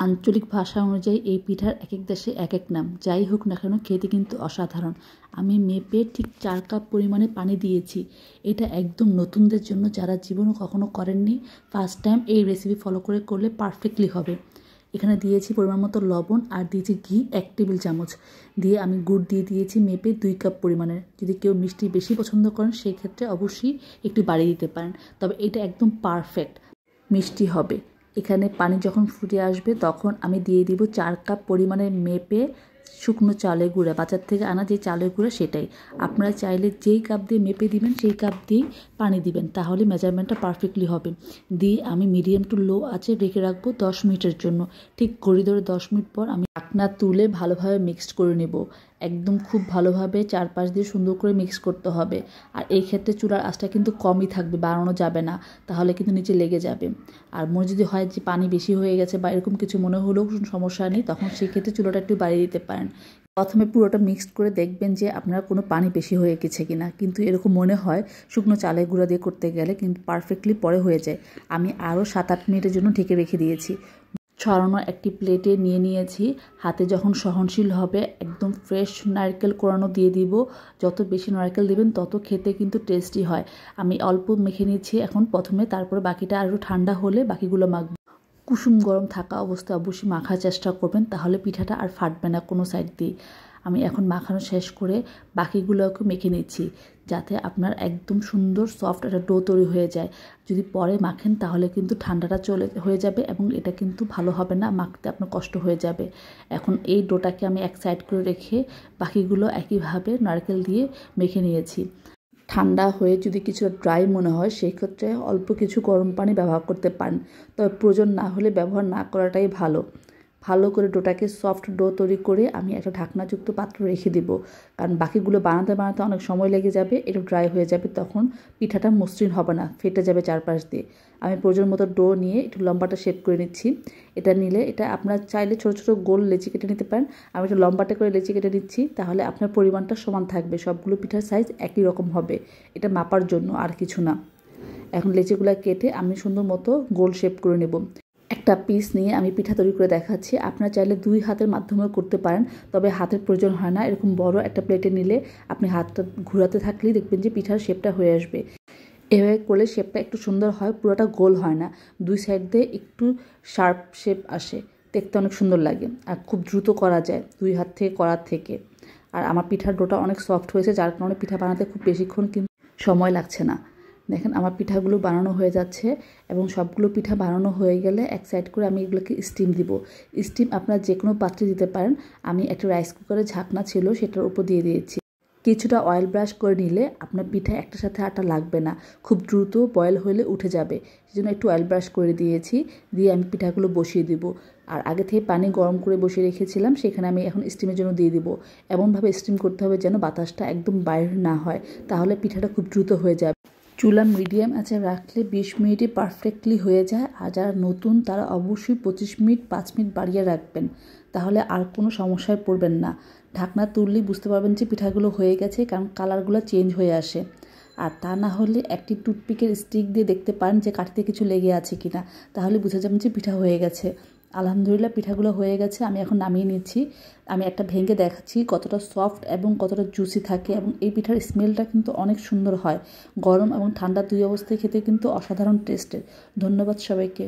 আঞ্চলিক ভাষা অনুযায়ী এই পিঠার এক এক দেশে এক এক নাম। যাই হোক না কেন খেতে কিন্তু অসাধারণ। আমি মেপে ঠিক 4 কাপ পরিমাণে পানি দিয়েছি। এটা একদম নতুনদের জন্য, যারা জীবনে কখনো করেননি, ফার্স্ট টাইম এই রেসিপি ফলো করলে পারফেক্টলি হবে। এখানে দিয়েছি পরিমাণ মতো লবণ আর দিয়েছি ঘি 1 টেবিল চামচ। দিয়ে আমি গুড় দিয়ে দিয়েছি মেপে 2 কাপ পরিমাণের। যদি কেউ মিষ্টি বেশি পছন্দ করেন সেই ক্ষেত্রে অবশ্যই একটু বাড়িয়ে দিতে পারেন, তবে এটা একদম পারফেক্ট মিষ্টি হবে। এখানে পানি যখন ফুটে আসবে তখন আমি দিয়ে দিব 4 কাপ পরিমাণে মেপে শুকনো চালের গুঁড়া, বাজার থেকে আনা যে চালের গুঁড়া সেটাই। আপনারা চাইলে যেই কাপ দিয়ে মেপে দিবেন সেই কাপ দিয়েই পানি দিবেন, তাহলে মেজারমেন্টটা পারফেক্টলি হবে। দিয়ে আমি মিডিয়াম টু লো আঁচে রেখে রাখবো 10 মিনিটের জন্য। ঠিক ঘড়ি ধরে 10 মিনিট পর আমি ঢাকনা তুলে ভালোভাবে মিক্সড করে নেব। একদম খুব ভালোভাবে চারপাশ দিয়ে সুন্দর করে মিক্স করতে হবে। আর এই ক্ষেত্রে চুলার আঁচটা কিন্তু কমই থাকবে, বাড়ানো যাবে না, তাহলে কিন্তু নিচে লেগে যাবে। আর মনে যদি হয় যে পানি বেশি হয়ে গেছে বা এরকম কিছু মনে হলেও সমস্যা নেই, তখন সেক্ষেত্রে চুলাটা একটু বাড়িয়ে দিতে পারেন। প্রথমে পুরোটা মিক্সড করে দেখবেন যে আপনার কোনো পানি বেশি হয়ে গেছে কিনা, কিন্তু এরকম মনে হয় শুকনো চালের গুঁড়া দিয়ে করতে গেলে, কিন্তু পারফেক্টলি পরে হয়ে যায়। আমি আরও 7-8 মিনিটের জন্য ঢেকে রেখে দিয়েছি। ছড়ানো একটি প্লেটে নিয়ে নিয়েছি। হাতে যখন সহনশীল হবে একদম ফ্রেশ নারকেল কোরানো দিয়ে দিব। যত বেশি নারকেল দিবেন তত খেতে কিন্তু টেস্টি হয়। আমি অল্প মেখে নিয়েছি এখন প্রথমে, তারপরে বাকিটা আরও ঠান্ডা হলে বাকিগুলো মাখব। কুসুম গরম থাকা অবস্থায় অবশ্যই মাখার চেষ্টা করবেন, তাহলে পিঠাটা আর ফাটবে না কোনো সাইড দিয়ে। আমি এখন মাখানো শেষ করে বাকিগুলোকে মেখে নিচ্ছি, যাতে আপনার একদম সুন্দর সফট একটা ডো তৈরি হয়ে যায়। যদি পরে মাখেন তাহলে কিন্তু ঠান্ডাটা হয়ে যাবে এবং এটা কিন্তু ভালো হবে না, মাখতে আপনার কষ্ট হয়ে যাবে। এখন এই ডোটাকে আমি এক সাইড করে রেখে বাকিগুলো একইভাবে নারকেল দিয়ে মেখে নিয়েছি। ঠান্ডা হয়ে যদি কিছু ড্রাই মনে হয় সেই ক্ষেত্রে অল্প কিছু গরম পানি ব্যবহার করতে পারেন, তবে প্রয়োজন না হলে ব্যবহার না করাটাই ভালো। ভালো করে ডোটাকে সফট ডো তৈরি করে আমি একটা ঢাকনাযুক্ত পাত্র রেখে দেবো, কারণ বাকিগুলো বানাতে অনেক সময় লেগে যাবে, একটু ড্রাই হয়ে যাবে, তখন পিঠাটা মসৃণ হবে না, ফেটে যাবে চারপাশ দিয়ে। আমি প্রয়োজন মতো ডো নিয়ে একটু লম্বাটা শেপ করে নিচ্ছি। এটা নিলে এটা আপনারা চাইলে ছোটো ছোটো গোল লেচি কেটে নিতে পারেন। আমি একটু লম্বাটা করে লেচি কেটে নিচ্ছি, তাহলে আপনার পরিমাণটা সমান থাকবে, সবগুলো পিঠার সাইজ একই রকম হবে। এটা মাপার জন্য, আর কিছু না। এখন লেচিগুলো কেটে আমি সুন্দর মতো গোল শেপ করে নেব। একটা পিস নিয়ে আমি পিঠা তৈরি করে দেখাচ্ছি। আপনারা চাইলে 2 হাতের মাধ্যমেও করতে পারেন, তবে হাতের প্রয়োজন হয় না। এরকম বড় একটা প্লেটে নিলে আপনি হাতটা ঘোরাতে থাকলেই দেখবেন যে পিঠার শেপটা হয়ে আসবে। এভাবে করলে শেপটা একটু সুন্দর হয়, পুরোটা গোল হয় না, 2 সাইড দিয়ে একটু শার্প শেপ আসে, দেখতে অনেক সুন্দর লাগে আর খুব দ্রুত করা যায় 2 হাত থেকে করার থেকে। আর আমার পিঠার ডোটা অনেক সফট হয়েছে, যার কারণে পিঠা বানাতে খুব বেশিক্ষণ কিন্তু সময় লাগছে না। দেখেন আমার পিঠাগুলো বানানো হয়ে যাচ্ছে, এবং সবগুলো পিঠা বানানো হয়ে গেলে এক সাইড করে আমি এগুলোকে স্টিম দিব। স্টিম আপনারা যে কোনো পাত্রে দিতে পারেন। আমি একটা রাইস কুকারের ঝাকনা ছিল, সেটার উপর দিয়ে দিয়েছি। কিছুটা অয়েল ব্রাশ করে নিলে আপনার পিঠা একটার সাথে আটা লাগবে না, খুব দ্রুত বয়েল হলে উঠে যাবে। সেজন্য একটু অয়েল ব্রাশ করে দিয়েছি। দিয়ে আমি পিঠাগুলো বসিয়ে দিব। আর আগে থেকে পানি গরম করে বসিয়ে রেখেছিলাম, সেখানে আমি এখন স্টিমের জন্য দিয়ে দিব। এমনভাবে স্টিম করতে হবে যেন বাতাসটা একদম বাইরে না হয়, তাহলে পিঠাটা খুব দ্রুত হয়ে যাবে। চুলা মিডিয়াম আঁচে রাখলে 20 মিনিটে পারফেক্টলি হয়ে যায়। আর যারা নতুন তারা অবশ্যই 25 মিনিট 5 মিনিট বাড়িয়ে রাখবেন, তাহলে আর কোনো সমস্যায় পড়বেন না। ঢাকনা তুললেই বুঝতে পারবেন যে পিঠাগুলো হয়ে গেছে, কারণ কালারগুলো চেঞ্জ হয়ে আসে। আর তা না হলে একটি টুথপিকের স্টিক দিয়ে দেখতে পারেন যে কাঠিতে কিছু লেগে আছে কিনা, তাহলে বুঝে যাবেন যে পিঠা হয়ে গেছে। আলহামদুলিল্লাহ পিঠাগুলো হয়ে গেছে। আমি এখন নামিয়ে নিচ্ছি। আমি একটা ভেঙে দেখাচ্ছি কতটা সফট এবং কতটা জুসি থাকে, এবং এই পিঠার স্মেলটা কিন্তু অনেক সুন্দর হয়। গরম এবং ঠান্ডা 2 অবস্থায় খেতে কিন্তু অসাধারণ টেস্টের। ধন্যবাদ সবাইকে।